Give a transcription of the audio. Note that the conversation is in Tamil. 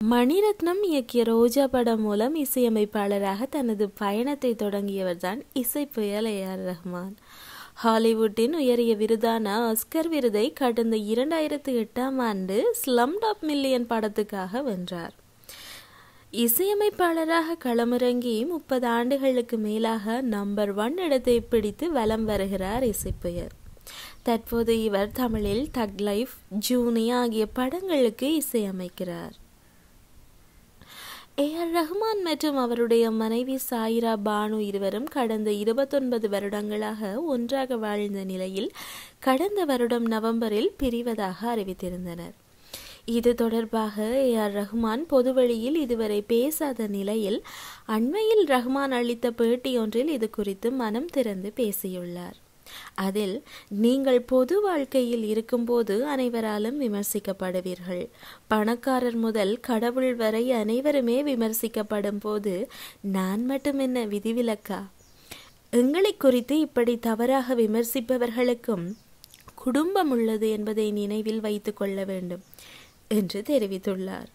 மணிரத்னம் இயக்கிய ரோஜா படம் மூலம் இசையமைப்பாளராக தனது பயணத்தை தொடங்கியவர்தான் இசைப்புயல் AR ரஹ்மான். ஹாலிவுட்டின் உயரிய விருதான ஆஸ்கர் விருதை கடந்த 2008ஆம் ஆண்டு ஸ்லம்டாக் மில்லியன் படத்துக்காக வென்றார். இசையமைப்பாளராக களமிறங்கி 30 ஆண்டுகளுக்கு மேலாக நம்பர் 1 இடத்தை பிடித்து வலம் வருகிறார் இசைப்புயல். தற்போது இவர் தமிழில் தக் லைஃப், ஜூனி ஆகிய படங்களுக்கு இசையமைக்கிறார். AR ரஹ்மான் மற்றும் அவருடைய மனைவி சாயிரா பானு இருவரும் கடந்த 29 வருடங்களாக ஒன்றாக வாழ்ந்த நிலையில் கடந்த வருடம் நவம்பரில் பிரிவதாக அறிவித்திருந்தனர். இது தொடர்பாக AR ரஹ்மான் பொதுவெளியில் இதுவரை பேசாத நிலையில் அண்மையில் ரஹ்மான் அளித்த பேட்டியொன்றில் இது குறித்து மனம் திறந்து பேசியுள்ளார். அதில், நீங்கள் பொது வாழ்க்கையில் இருக்கும்போது அனைவராலும் விமர்சிக்கப்படுவீர்கள். பணக்காரர் முதல் கடவுள் வரை அனைவருமே விமர்சிக்கப்படும் போது நான் மட்டும் என்ன விதிவிலக்கா? எங்களை குறித்து இப்படி தவறாக விமர்சிப்பவர்களுக்கும் குடும்பம் உள்ளது என்பதை நினைவில் வைத்துக் கொள்ள வேண்டும் என்று தெரிவித்துள்ளார்.